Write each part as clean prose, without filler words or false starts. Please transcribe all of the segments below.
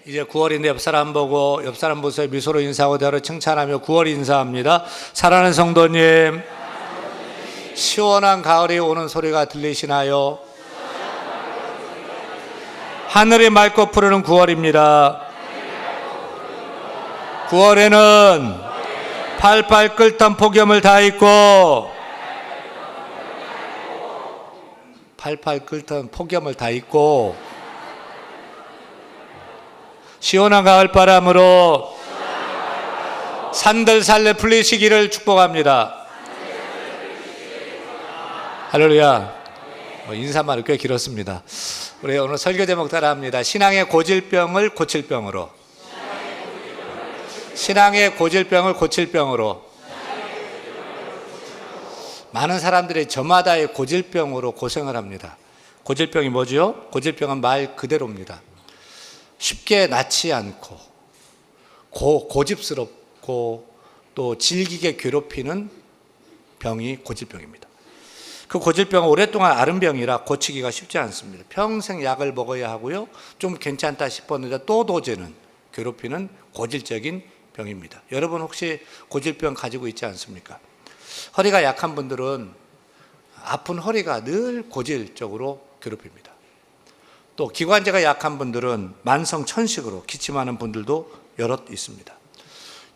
이제 9월인데 옆 사람 보고 옆 사람 보세요. 미소로 인사하고 대화로 칭찬하며 9월 인사합니다. 사랑하는 성도님, 시원한 가을이 오는 소리가 들리시나요? 하늘이 맑고 푸르는 9월입니다. 9월에는 팔팔 끓던 폭염을 다 잊고 팔팔 끓던 폭염을 다 잊고 시원한 가을바람으로 산들살레 풀리시기를 축복합니다. 할렐루야. 인사말이 꽤 길었습니다. 우리 오늘 설교 제목 따라 합니다. 신앙의 고질병을 고칠 병으로. 신앙의 고질병을 고칠 병으로. 많은 사람들이 저마다의 고질병으로 고생을 합니다. 고질병이 뭐죠? 고질병은 말 그대로입니다. 쉽게 낫지 않고 고집스럽고 또 질기게 괴롭히는 병이 고질병입니다. 그 고질병은 오랫동안 앓은 병이라 고치기가 쉽지 않습니다. 평생 약을 먹어야 하고요. 좀 괜찮다 싶었는데 또 도제는 괴롭히는 고질적인 병입니다. 여러분 혹시 고질병 가지고 있지 않습니까? 허리가 약한 분들은 아픈 허리가 늘 고질적으로 괴롭힙니다. 또 기관지가 약한 분들은 만성 천식으로 기침하는 분들도 여럿 있습니다.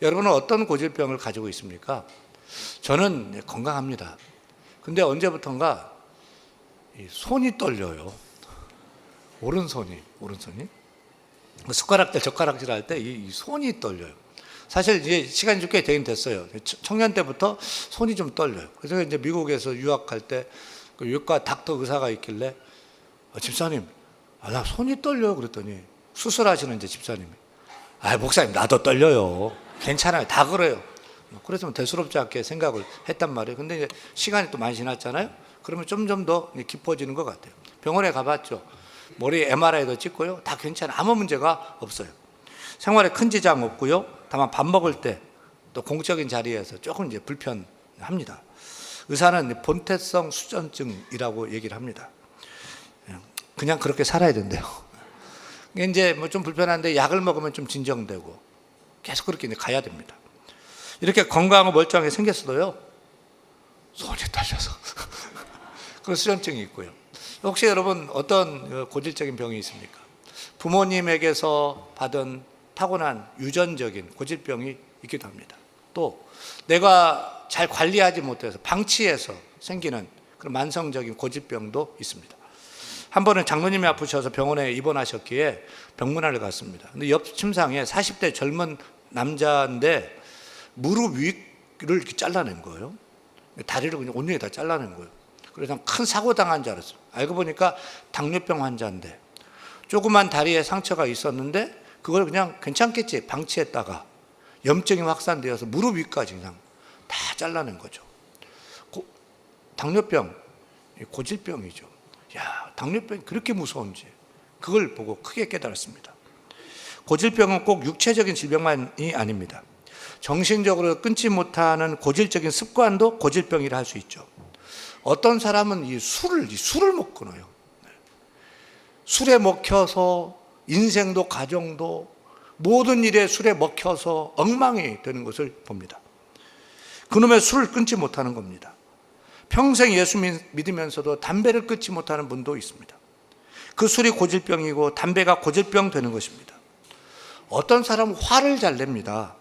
여러분은 어떤 고질병을 가지고 있습니까? 저는 건강합니다. 근데 언제부턴가 손이 떨려요. 오른손이 숟가락질 젓가락질 할 때 이 손이 떨려요. 사실 이제 시간이 좀 꽤 되긴 됐어요. 청년 때부터 손이 좀 떨려요. 그래서 이제 미국에서 유학할 때 그 외과 닥터 의사가 있길래 집사님, 나 손이 떨려요. 그랬더니 수술하시는 이제 집사님이, 목사님 나도 떨려요. 괜찮아요. 다 그래요. 그래서 대수롭지 않게 생각을 했단 말이에요. 근데 이제 시간이 또 많이 지났잖아요. 그러면 점점 더 깊어지는 것 같아요. 병원에 가봤죠. 머리 MRI도 찍고요. 다 괜찮아요. 아무 문제가 없어요. 생활에 큰 지장 없고요. 다만 밥 먹을 때 또 공적인 자리에서 조금 이제 불편합니다. 의사는 본태성 수전증이라고 얘기를 합니다. 그냥 그렇게 살아야 된대요. 이제 뭐 좀 불편한데 약을 먹으면 좀 진정되고 계속 그렇게 이제 가야 됩니다. 이렇게 건강하고 멀쩡하게 생겼어도요, 손이 떨려서 그런 수전증이 있고요. 혹시 여러분 어떤 고질적인 병이 있습니까? 부모님에게서 받은 타고난 유전적인 고질병이 있기도 합니다. 또 내가 잘 관리하지 못해서 방치해서 생기는 그런 만성적인 고질병도 있습니다. 한 번은 장로님이 아프셔서 병원에 입원하셨기에 병문안을 갔습니다. 근데 옆 침상에 40대 젊은 남자인데 무릎 위를 이렇게 잘라낸 거예요. 다리를 그냥 온전히 다 잘라낸 거예요. 그래서 큰 사고 당한 줄 알았어요. 알고 보니까 당뇨병 환자인데 조그만 다리에 상처가 있었는데 그걸 그냥 괜찮겠지 방치했다가 염증이 확산되어서 무릎 위까지 그냥 다 잘라낸 거죠. 당뇨병, 고질병이죠. 당뇨병이 그렇게 무서운지 그걸 보고 크게 깨달았습니다. 고질병은 꼭 육체적인 질병만이 아닙니다. 정신적으로 끊지 못하는 고질적인 습관도 고질병이라 할 수 있죠. 어떤 사람은 이 술을 못 끊어요. 술에 먹혀서 인생도 가정도 모든 일에 술에 먹혀서 엉망이 되는 것을 봅니다. 그놈의 술을 끊지 못하는 겁니다. 평생 예수 믿으면서도 담배를 끊지 못하는 분도 있습니다. 그 술이 고질병이고 담배가 고질병 되는 것입니다. 어떤 사람은 화를 잘 냅니다.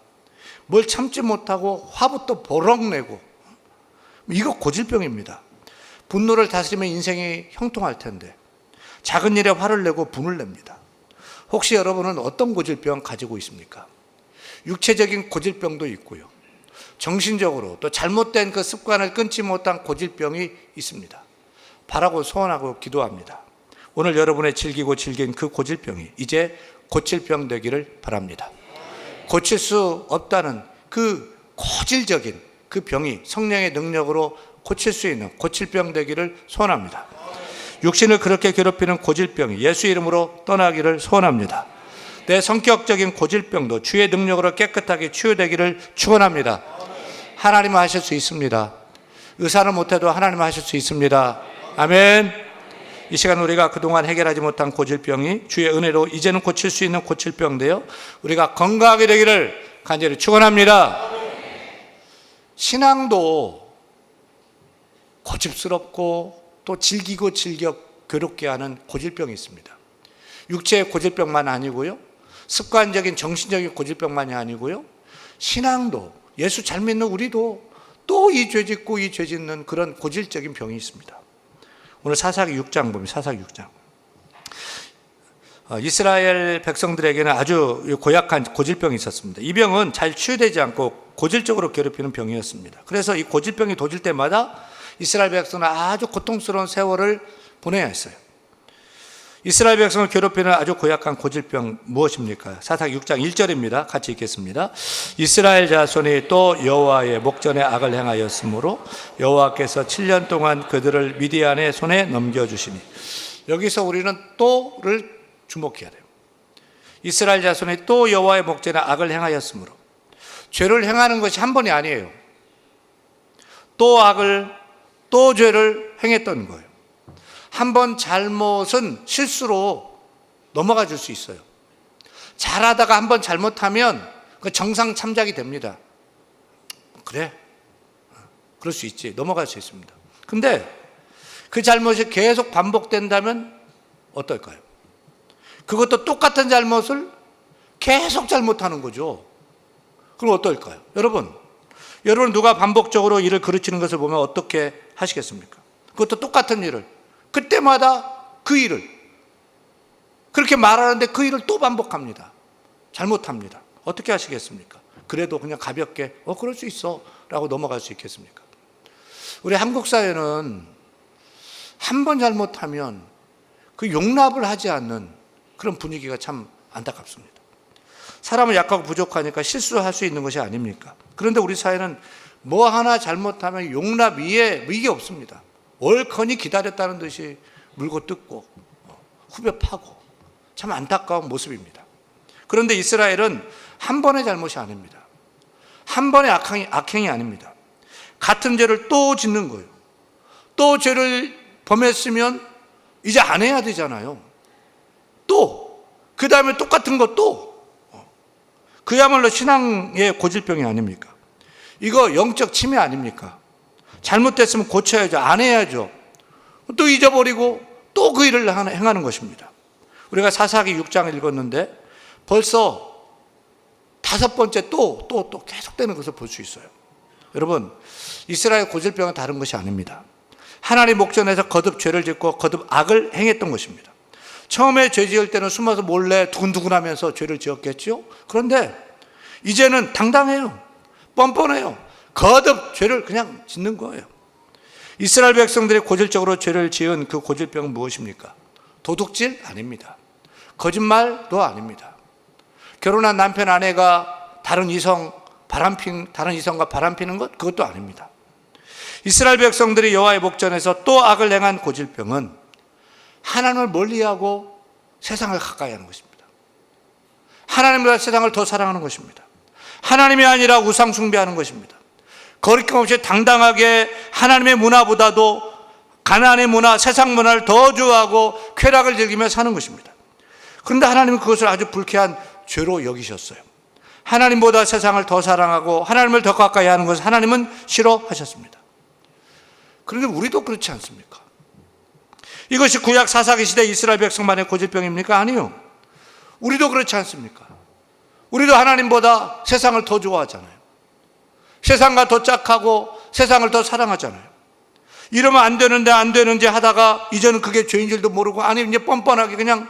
뭘 참지 못하고 화부터 버럭 내고, 이거 고질병입니다. 분노를 다스리면 인생이 형통할 텐데 작은 일에 화를 내고 분을 냅니다. 혹시 여러분은 어떤 고질병 가지고 있습니까? 육체적인 고질병도 있고요, 정신적으로 또 잘못된 그 습관을 끊지 못한 고질병이 있습니다. 바라고 소원하고 기도합니다. 오늘 여러분의 질기고 질긴 그 고질병이 이제 고칠 병 되기를 바랍니다. 고칠 수 없다는 그 고질적인 그 병이 성령의 능력으로 고칠 수 있는 고칠병 되기를 소원합니다. 육신을 그렇게 괴롭히는 고질병이 예수 이름으로 떠나기를 소원합니다. 내 성격적인 고질병도 주의 능력으로 깨끗하게 치유되기를 축원합니다. 하나님은 하실 수 있습니다. 의사는 못해도 하나님은 하실 수 있습니다. 아멘. 이 시간 우리가 그동안 해결하지 못한 고질병이 주의 은혜로 이제는 고칠 수 있는 고질병인데요, 우리가 건강하게 되기를 간절히 축원합니다. 신앙도 고집스럽고 또 즐기고 즐겨 괴롭게 하는 고질병이 있습니다. 육체의 고질병만 아니고요, 습관적인 정신적인 고질병만이 아니고요, 신앙도, 예수 잘 믿는 우리도 또 이 죄 짓고 이 죄 짓는 그런 고질적인 병이 있습니다. 오늘 사사기 6장 보면, 사사기 6장. 이스라엘 백성들에게는 아주 고약한 고질병이 있었습니다. 이 병은 잘 치유되지 않고 고질적으로 괴롭히는 병이었습니다. 그래서 이 고질병이 도질 때마다 이스라엘 백성은 아주 고통스러운 세월을 보내야 했어요. 이스라엘 백성을 괴롭히는 아주 고약한 고질병 무엇입니까? 사사기 6장 1절입니다. 같이 읽겠습니다. 이스라엘 자손이 또 여호와의 목전에 악을 행하였으므로 여호와께서 7년 동안 그들을 미디안의 손에 넘겨주시니. 여기서 우리는 또를 주목해야 돼요. 이스라엘 자손이 또 여호와의 목전에 악을 행하였으므로, 죄를 행하는 것이 한 번이 아니에요. 또 악을, 또 죄를 행했던 거예요. 한 번 잘못은 실수로 넘어가 줄 수 있어요. 잘하다가 한 번 잘못하면 그 정상 참작이 됩니다. 그래, 그럴 수 있지, 넘어갈 수 있습니다. 근데 그 잘못이 계속 반복된다면 어떨까요? 그것도 똑같은 잘못을 계속 잘못하는 거죠. 그럼 어떨까요? 여러분 누가 반복적으로 일을 그르치는 것을 보면 어떻게 하시겠습니까? 그것도 똑같은 일을, 그때마다 그 일을 그렇게 말하는데 그 일을 또 반복합니다. 잘못합니다. 어떻게 하시겠습니까? 그래도 그냥 가볍게 그럴 수 있어 라고 넘어갈 수 있겠습니까? 우리 한국 사회는 한 번 잘못하면 그 용납을 하지 않는 그런 분위기가 참 안타깝습니다. 사람은 약하고 부족하니까 실수할 수 있는 것이 아닙니까? 그런데 우리 사회는 뭐 하나 잘못하면 용납 이게 없습니다. 월커니 기다렸다는 듯이 물고 뜯고 후벼 파고, 참 안타까운 모습입니다. 그런데 이스라엘은 한 번의 잘못이 아닙니다. 한 번의 악행이 아닙니다. 같은 죄를 또 짓는 거예요. 또 죄를 범했으면 이제 안 해야 되잖아요. 또 그 다음에 똑같은 거 또, 그야말로 신앙의 고질병이 아닙니까? 이거 영적 침해 아닙니까? 잘못됐으면 고쳐야죠. 안 해야죠. 또 잊어버리고 또 그 일을 행하는 것입니다. 우리가 사사기 6장을 읽었는데 벌써 5번째 또 계속되는 것을 볼 수 있어요. 여러분, 이스라엘 고질병은 다른 것이 아닙니다. 하나님 목전에서 거듭 죄를 짓고 거듭 악을 행했던 것입니다. 처음에 죄 지을 때는 숨어서 몰래 두근두근하면서 죄를 지었겠죠. 그런데 이제는 당당해요. 뻔뻔해요. 거듭 죄를 그냥 짓는 거예요. 이스라엘 백성들이 고질적으로 죄를 지은 그 고질병은 무엇입니까? 도둑질 아닙니다. 거짓말도 아닙니다. 결혼한 남편 아내가 다른 이성과 바람피는 것, 그것도 아닙니다. 이스라엘 백성들이 여호와의 목전에서 또 악을 행한 고질병은 하나님을 멀리하고 세상을 가까이 하는 것입니다. 하나님보다 세상을 더 사랑하는 것입니다. 하나님이 아니라 우상 숭배하는 것입니다. 거리낌 없이 당당하게 하나님의 문화보다도 가나안의 문화, 세상 문화를 더 좋아하고 쾌락을 즐기며 사는 것입니다. 그런데 하나님은 그것을 아주 불쾌한 죄로 여기셨어요. 하나님보다 세상을 더 사랑하고 하나님을 더 가까이 하는 것을 하나님은 싫어하셨습니다. 그런데 우리도 그렇지 않습니까? 이것이 구약 사사기 시대 이스라엘 백성만의 고질병입니까? 아니요. 우리도 그렇지 않습니까? 우리도 하나님보다 세상을 더 좋아하잖아요. 세상과 더 짝하고 세상을 더 사랑하잖아요. 이러면 안 되는지 하다가 이제는 그게 죄인 줄도 모르고, 아니 이제 뻔뻔하게 그냥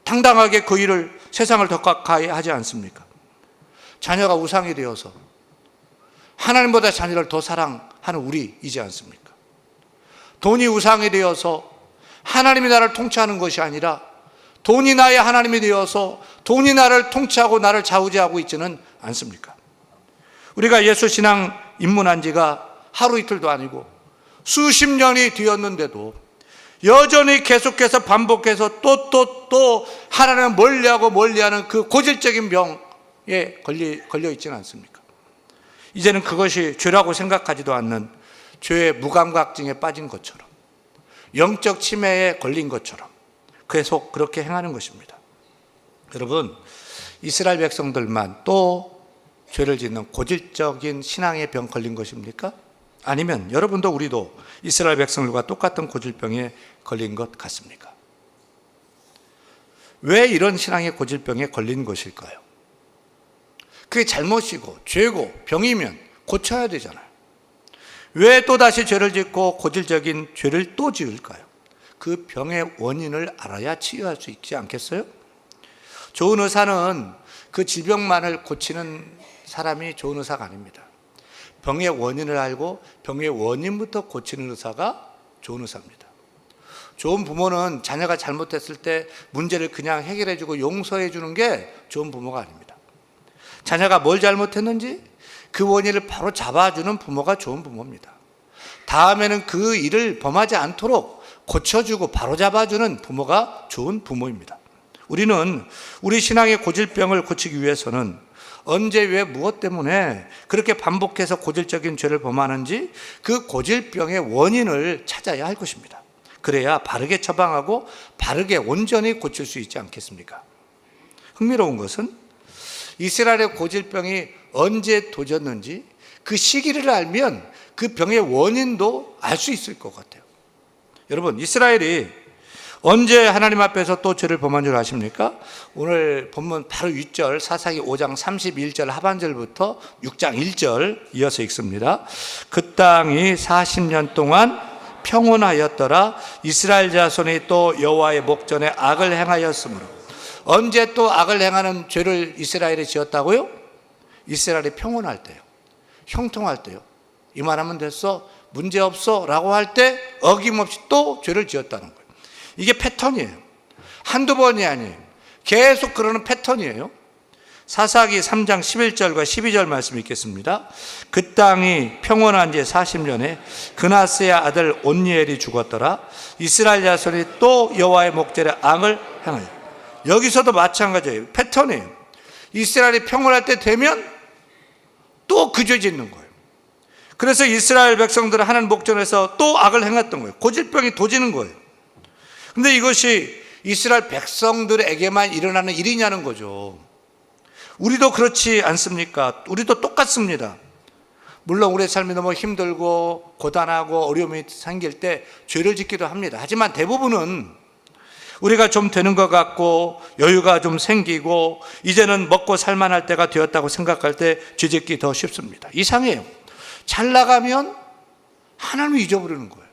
당당하게 그 일을, 세상을 더 가까이 하지 않습니까? 자녀가 우상이 되어서 하나님보다 자녀를 더 사랑하는 우리이지 않습니까? 돈이 우상이 되어서 하나님이 나를 통치하는 것이 아니라 돈이 나의 하나님이 되어서 돈이 나를 통치하고 나를 좌우지하고 있지는 않습니까? 우리가 예수 신앙 입문한 지가 하루 이틀도 아니고 수십 년이 되었는데도 여전히 계속해서 반복해서 또 하나님을 멀리하는 그 고질적인 병에 걸려 있지는 않습니까? 이제는 그것이 죄라고 생각하지도 않는 죄의 무감각증에 빠진 것처럼, 영적 치매에 걸린 것처럼 계속 그렇게 행하는 것입니다. 여러분, 이스라엘 백성들만 또 죄를 짓는 고질적인 신앙의 병 걸린 것입니까? 아니면 여러분도 우리도 이스라엘 백성들과 똑같은 고질병에 걸린 것 같습니까? 왜 이런 신앙의 고질병에 걸린 것일까요? 그게 잘못이고 죄고 병이면 고쳐야 되잖아요. 왜 또다시 죄를 짓고 고질적인 죄를 또 지을까요? 그 병의 원인을 알아야 치유할 수 있지 않겠어요? 좋은 의사는 그 질병만을 고치는 사람이 좋은 의사가 아닙니다. 병의 원인을 알고 병의 원인부터 고치는 의사가 좋은 의사입니다. 좋은 부모는 자녀가 잘못했을 때 문제를 그냥 해결해주고 용서해주는 게 좋은 부모가 아닙니다. 자녀가 뭘 잘못했는지 그 원인을 바로 잡아주는 부모가 좋은 부모입니다. 다음에는 그 일을 범하지 않도록 고쳐주고 바로 잡아주는 부모가 좋은 부모입니다. 우리는 우리 신앙의 고질병을 고치기 위해서는 언제 왜 무엇 때문에 그렇게 반복해서 고질적인 죄를 범하는지 그 고질병의 원인을 찾아야 할 것입니다. 그래야 바르게 처방하고 바르게 온전히 고칠 수 있지 않겠습니까? 흥미로운 것은 이스라엘의 고질병이 언제 도졌는지 그 시기를 알면 그 병의 원인도 알 수 있을 것 같아요. 여러분, 이스라엘이 언제 하나님 앞에서 또 죄를 범한 줄 아십니까? 오늘 본문 바로 윗절 사사기 5장 31절 하반절부터 6장 1절 이어서 읽습니다. 그 땅이 40년 동안 평온하였더라. 이스라엘 자손이 또 여호와의 목전에 악을 행하였으므로. 언제 또 악을 행하는 죄를 이스라엘이 지었다고요? 이스라엘이 평온할 때요, 형통할 때요. 이만하면 됐어, 문제없어 라고 할 때 어김없이 또 죄를 지었다는 거예요. 이게 패턴이에요. 한두 번이 아니에요. 계속 그러는 패턴이에요. 사사기 3장 11절과 12절 말씀 읽겠습니다. 그 땅이 평온한 지 40년에 그나스의 아들 온니엘이 죽었더라. 이스라엘 자손이 또 여호와의 목전에 악을 행하여. 여기서도 마찬가지예요. 패턴이에요. 이스라엘이 평온할 때 되면 또 그 죄 짓는 거예요. 그래서 이스라엘 백성들은 하나님 목전에서 또 악을 행했던 거예요. 고질병이 도지는 거예요. 근데 이것이 이스라엘 백성들에게만 일어나는 일이냐는 거죠. 우리도 그렇지 않습니까? 우리도 똑같습니다. 물론 우리의 삶이 너무 힘들고 고단하고 어려움이 생길 때 죄를 짓기도 합니다. 하지만 대부분은 우리가 좀 되는 것 같고 여유가 좀 생기고 이제는 먹고 살만할 때가 되었다고 생각할 때 죄 짓기 더 쉽습니다. 이상해요. 잘 나가면 하나님을 잊어버리는 거예요.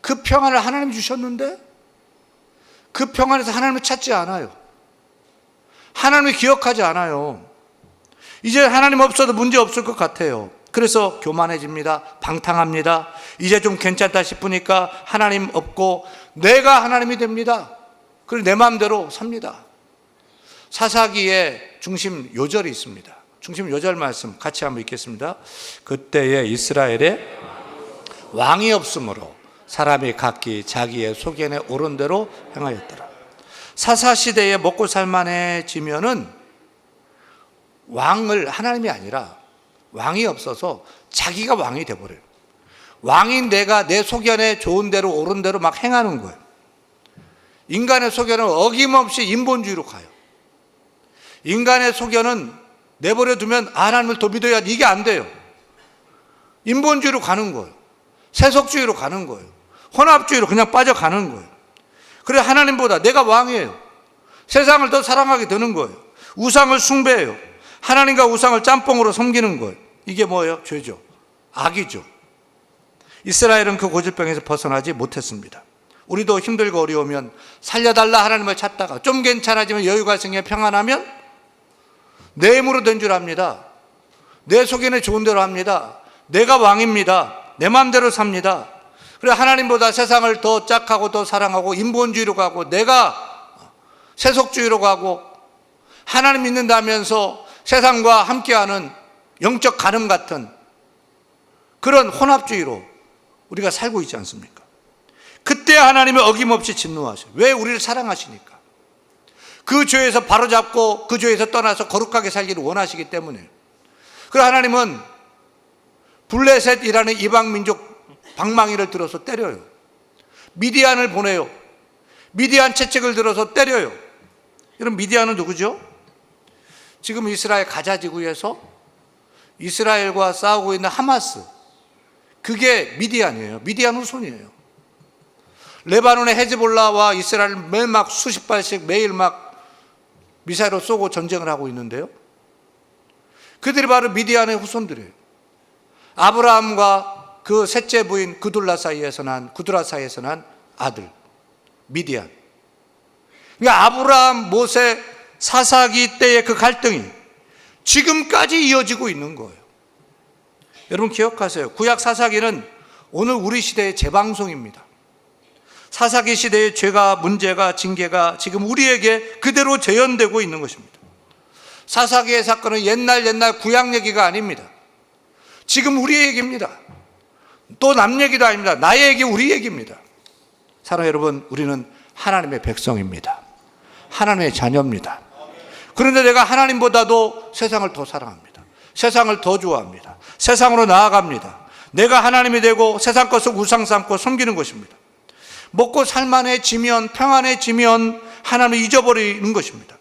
그 평안을 하나님 주셨는데 그 평안에서 하나님을 찾지 않아요. 하나님을 기억하지 않아요. 이제 하나님 없어도 문제 없을 것 같아요. 그래서 교만해집니다. 방탕합니다. 이제 좀 괜찮다 싶으니까 하나님 없고 내가 하나님이 됩니다. 그리고 내 마음대로 삽니다. 사사기에 중심 요절이 있습니다. 중심 요절 말씀 같이 한번 읽겠습니다. 그때에 이스라엘에 왕이 없으므로 사람이 각기 자기의 소견에 옳은 대로 행하였더라. 사사시대에 먹고 살만해지면은 왕을 하나님이 아니라 왕이 없어서 자기가 왕이 돼버려요. 왕인 내가 내 소견에 좋은 대로 옳은 대로 막 행하는 거예요. 인간의 소견은 어김없이 인본주의로 가요. 인간의 소견은 내버려 두면 하나님을 더 믿어야 이게 안 돼요. 인본주의로 가는 거예요. 세속주의로 가는 거예요. 혼합주의로 그냥 빠져가는 거예요. 그래 하나님보다 내가 왕이에요. 세상을 더 사랑하게 되는 거예요. 우상을 숭배해요. 하나님과 우상을 짬뽕으로 섬기는 거예요. 이게 뭐예요? 죄죠. 악이죠. 이스라엘은 그 고질병에서 벗어나지 못했습니다. 우리도 힘들고 어려우면 살려달라 하나님을 찾다가 좀 괜찮아지면 여유가 생겨 평안하면 내 힘으로 된 줄 압니다. 내 속에는 좋은 대로 합니다. 내가 왕입니다. 내 마음대로 삽니다. 그래 하나님보다 세상을 더 짝하고 더 사랑하고 인본주의로 가고 내가 세속주의로 가고 하나님 믿는다면서 세상과 함께하는 영적 간음 같은 그런 혼합주의로 우리가 살고 있지 않습니까? 그때 하나님은 어김없이 진노하셔요. 왜? 우리를 사랑하시니까. 그 죄에서 바로잡고 그 죄에서 떠나서 거룩하게 살기를 원하시기 때문에. 그래서 하나님은 블레셋이라는 이방 민족 방망이를 들어서 때려요. 미디안을 보내요. 미디안 채찍을 들어서 때려요. 여러분, 미디안은 누구죠? 지금 이스라엘 가자 지구에서 이스라엘과 싸우고 있는 하마스, 그게 미디안이에요. 미디안 후손이에요. 레바논의 헤즈볼라와 이스라엘 매일 막 수십 발씩 매일 막 미사일을 쏘고 전쟁을 하고 있는데요, 그들이 바로 미디안의 후손들이에요. 아브라함과 그 셋째 부인 구드라 사이에서 난 아들 미디안. 그러니까 아브라함, 모세, 사사기 때의 그 갈등이 지금까지 이어지고 있는 거예요. 여러분 기억하세요. 구약 사사기는 오늘 우리 시대의 재방송입니다. 사사기 시대의 죄가, 문제가, 징계가 지금 우리에게 그대로 재현되고 있는 것입니다. 사사기의 사건은 옛날 구약 얘기가 아닙니다. 지금 우리 얘기입니다. 또 남 얘기도 아닙니다. 나의 얘기, 우리 얘기입니다. 사랑하는 여러분, 우리는 하나님의 백성입니다. 하나님의 자녀입니다. 그런데 내가 하나님보다도 세상을 더 사랑합니다. 세상을 더 좋아합니다. 세상으로 나아갑니다. 내가 하나님이 되고 세상 것을 우상 삼고 섬기는 것입니다. 먹고 살만해지면, 평안해지면 하나님을 잊어버리는 것입니다.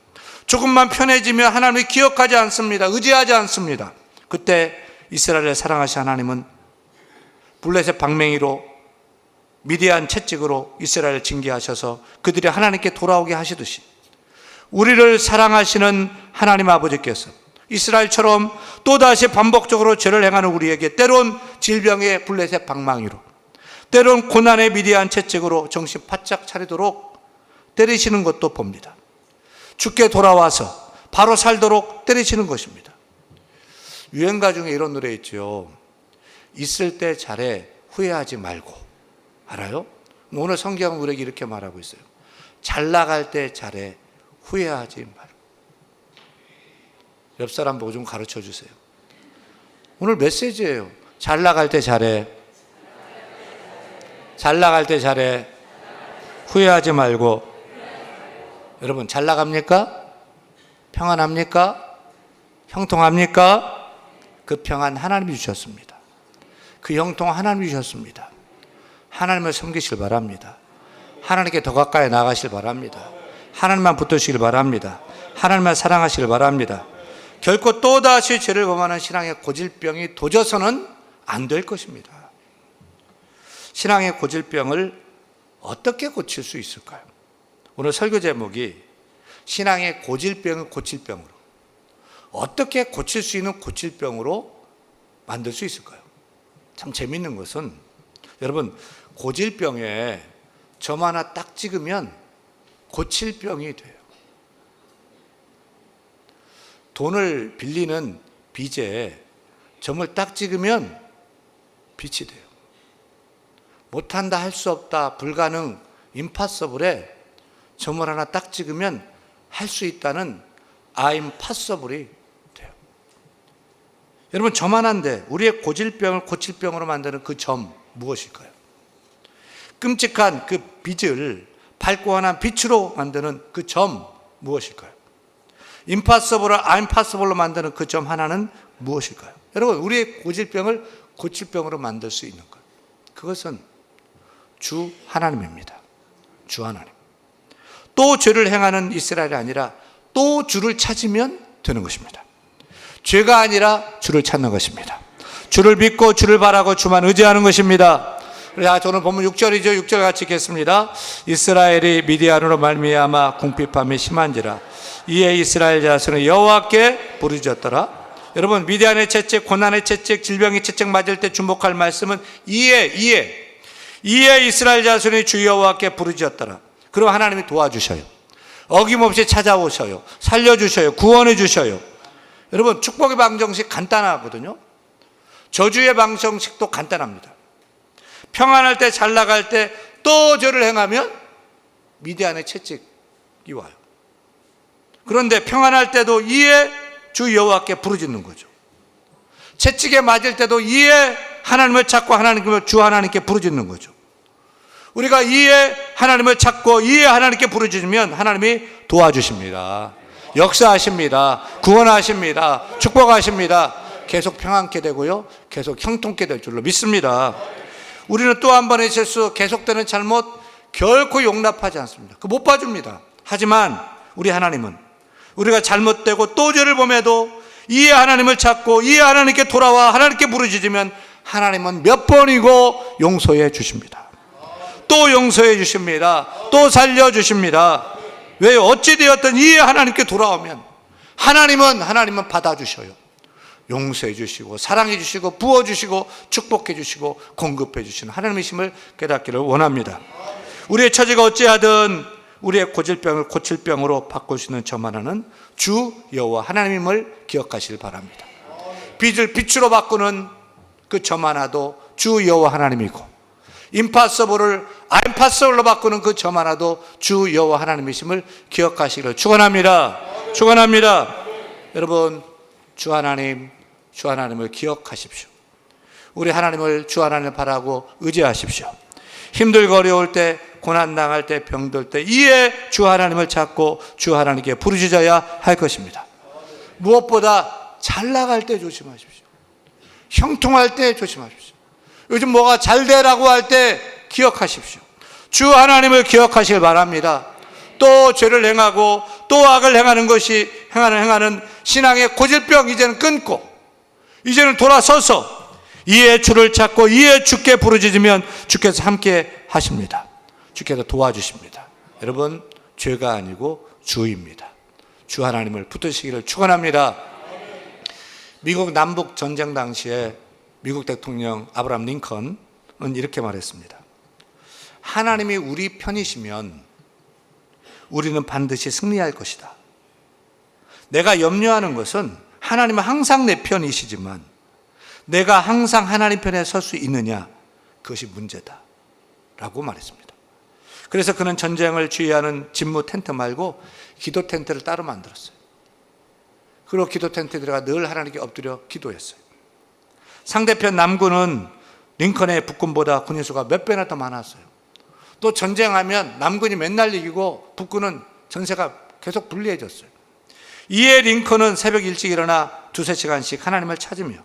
조금만 편해지면 하나님을 기억하지 않습니다. 의지하지 않습니다. 그때 이스라엘을 사랑하신 하나님은 블레셋 방맹이로, 미디안 채찍으로 이스라엘을 징계하셔서 그들이 하나님께 돌아오게 하시듯이 우리를 사랑하시는 하나님 아버지께서 이스라엘처럼 또다시 반복적으로 죄를 행하는 우리에게 때론 질병의 블레셋 방망이로, 때론 고난의 미디안 채찍으로 정신 바짝 차리도록 때리시는 것도 봅니다. 죽게 돌아와서 바로 살도록 때리시는 것입니다. 유행가 중에 이런 노래 있죠. 있을 때 잘해 후회하지 말고. 알아요? 오늘 성경은 우리에게 이렇게 말하고 있어요. 잘 나갈 때 잘해 후회하지 말고. 옆 사람 보고 좀 가르쳐 주세요. 오늘 메시지예요. 잘 나갈 때 잘해. 잘 나갈 때 잘해 후회하지 말고. 여러분, 잘 나갑니까? 평안합니까? 형통합니까? 그 평안 하나님이 주셨습니다. 그 형통 하나님이 주셨습니다. 하나님을 섬기시길 바랍니다. 하나님께 더 가까이 나가시길 바랍니다. 하나님만 붙드시길 바랍니다. 하나님만 사랑하시길 바랍니다. 결코 또다시 죄를 범하는 신앙의 고질병이 도져서는 안 될 것입니다. 신앙의 고질병을 어떻게 고칠 수 있을까요? 오늘 설교 제목이 신앙의 고질병을 고칠병으로, 어떻게 고칠 수 있는 고질병으로 만들 수 있을까요? 참 재밌는 것은 여러분, 고질병에 점 하나 딱 찍으면 고칠 병이 돼요. 돈을 빌리는 빚에 점을 딱 찍으면 빚이 돼요. 못한다, 할 수 없다, 불가능, 임파서블에 점을 하나 딱 찍으면 할 수 있다는 I'm possible이 돼요. 여러분, 점 하나인데 우리의 고질병을 고칠병으로 만드는 그 점 무엇일까요? 끔찍한 그 빚을 밝고 환한 빛으로 만드는 그 점 무엇일까요? 임파서블을 I'm possible로 만드는 그 점 하나는 무엇일까요? 여러분, 우리의 고질병을 고칠병으로 만들 수 있는 것, 그것은 주 하나님입니다. 주 하나님. 또 죄를 행하는 이스라엘이 아니라 또 주를 찾으면 되는 것입니다. 죄가 아니라 주를 찾는 것입니다. 주를 믿고 주를 바라고 주만 의지하는 것입니다. 저는 본문 6절이죠. 6절 같이 읽겠습니다. 이스라엘이 미디안으로 말미암아 궁핍함이 심한지라 이에 이스라엘 자손은 여호와께 부르짖었더라. 여러분, 미디안의 채찍, 고난의 채찍, 질병의 채찍 맞을 때 주목할 말씀은 이에 이스라엘 자손이 주 여호와께 부르짖었더라. 그럼 하나님이 도와주셔요. 어김없이 찾아오셔요. 살려주셔요. 구원해 주셔요. 여러분, 축복의 방정식 간단하거든요. 저주의 방정식도 간단합니다. 평안할 때, 잘 나갈 때 또 죄를 행하면 미디안의 채찍이 와요. 그런데 평안할 때도 이에 주 여호와께 부르짖는 거죠. 채찍에 맞을 때도 이에 하나님을 찾고 주 하나님께 부르짖는 거죠. 우리가 이에 하나님을 찾고 이에 하나님께 부르짖으면 하나님이 도와주십니다. 역사하십니다. 구원하십니다. 축복하십니다. 계속 평안케 되고요, 계속 형통케 될 줄로 믿습니다. 우리는 또 한 번의 실수, 계속되는 잘못 결코 용납하지 않습니다. 그 못 봐줍니다. 하지만 우리 하나님은 우리가 잘못되고 또 죄를 범해도 이에 하나님을 찾고 이에 하나님께 돌아와 하나님께 부르짖으면 하나님은 몇 번이고 용서해 주십니다. 또 용서해 주십니다. 또 살려주십니다. 왜? 어찌되었든 이에 하나님께 돌아오면 하나님은 받아주셔요. 용서해 주시고 사랑해 주시고 부어주시고 축복해 주시고 공급해 주시는 하나님이심을 깨닫기를 원합니다. 우리의 처지가 어찌하든 우리의 고질병을 고칠병으로 바꿀 수 있는 점 하나는 주 여호와 하나님임을 기억하시길 바랍니다. 빚을 빛으로 바꾸는 그 점 하나도 주 여호와 하나님이고, 임파서블을 아임파서블로 바꾸는 그 점 하나도 주 여호와 하나님이심을 기억하시기를 축원합니다. 축원합니다. 여러분, 주 하나님을 기억하십시오. 우리 하나님을 주 하나님을 바라고 의지하십시오. 힘들고 어려울 때, 고난당할 때, 병들 때 이에 주 하나님을 찾고 주 하나님께 부르짖어야 할 것입니다. 무엇보다 잘 나갈 때 조심하십시오. 형통할 때 조심하십시오. 요즘 뭐가 잘 되라고 할 때 기억하십시오. 주 하나님을 기억하시길 바랍니다. 또 죄를 행하고 또 악을 행하는 것이 행하는 신앙의 고질병 이제는 끊고, 이제는 돌아서서 이에 주를 찾고 이에 주께 부르짖으면 주께서 함께 하십니다. 주께서 도와주십니다. 여러분, 죄가 아니고 주입니다. 주 하나님을 붙드시기를 축원합니다. 미국 남북 전쟁 당시에 미국 대통령 아브라함 링컨은 이렇게 말했습니다. 하나님이 우리 편이시면 우리는 반드시 승리할 것이다. 내가 염려하는 것은 하나님은 항상 내 편이시지만 내가 항상 하나님 편에 설 수 있느냐, 그것이 문제다 라고 말했습니다. 그래서 그는 전쟁을 주의하는 진무 텐트 말고 기도 텐트를 따로 만들었어요. 그리고 기도 텐트에 들어가 늘 하나님께 엎드려 기도했어요. 상대편 남군은 링컨의 북군보다 군인수가 몇 배나 더 많았어요. 또 전쟁하면 남군이 맨날 이기고 북군은 전세가 계속 불리해졌어요. 이에 링컨은 새벽 일찍 일어나 2-3시간씩 하나님을 찾으며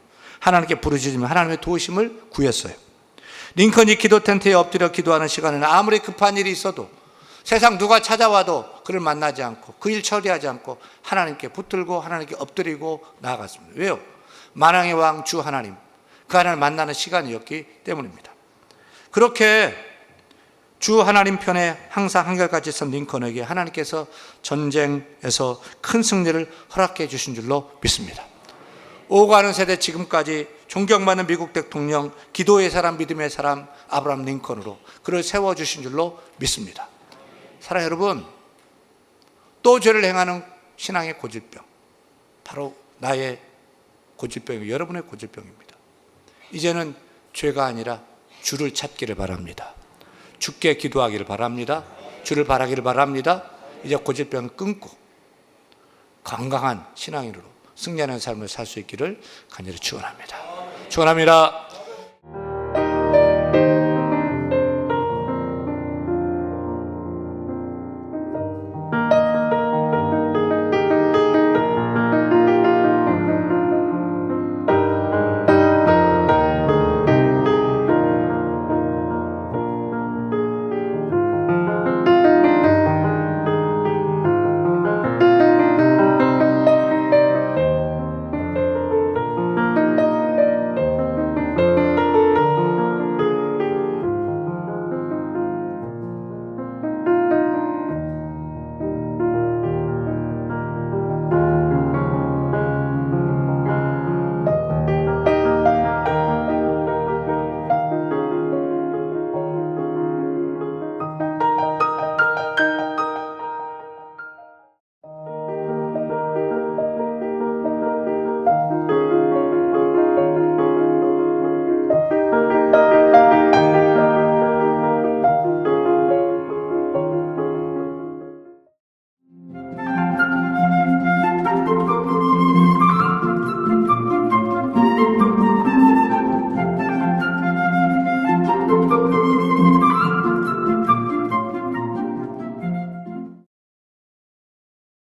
하나님께 부르짖으며 하나님의 도우심을 구했어요. 링컨이 기도 텐트에 엎드려 기도하는 시간에는 아무리 급한 일이 있어도, 세상 누가 찾아와도 그를 만나지 않고 그 일 처리하지 않고 하나님께 붙들고 하나님께 엎드리고 나아갔습니다. 왜요? 만왕의 왕 주 하나님, 그 하나님을 만나는 시간이었기 때문입니다. 그렇게 주 하나님 편에 항상 한결같이 선 링컨에게 하나님께서 전쟁에서 큰 승리를 허락해 주신 줄로 믿습니다. 오가는 세대 지금까지 존경받는 미국 대통령, 기도의 사람, 믿음의 사람 아브라함 링컨으로 그를 세워주신 줄로 믿습니다. 사랑하는 여러분, 또 죄를 행하는 신앙의 고질병, 바로 나의 고질병이고 여러분의 고질병입니다. 이제는 죄가 아니라 주를 찾기를 바랍니다. 주께 기도하기를 바랍니다. 주를 바라기를 바랍니다. 이제 고질병을 끊고 건강한 신앙인으로 승리하는 삶을 살 수 있기를 간절히 축원합니다. 축원합니다.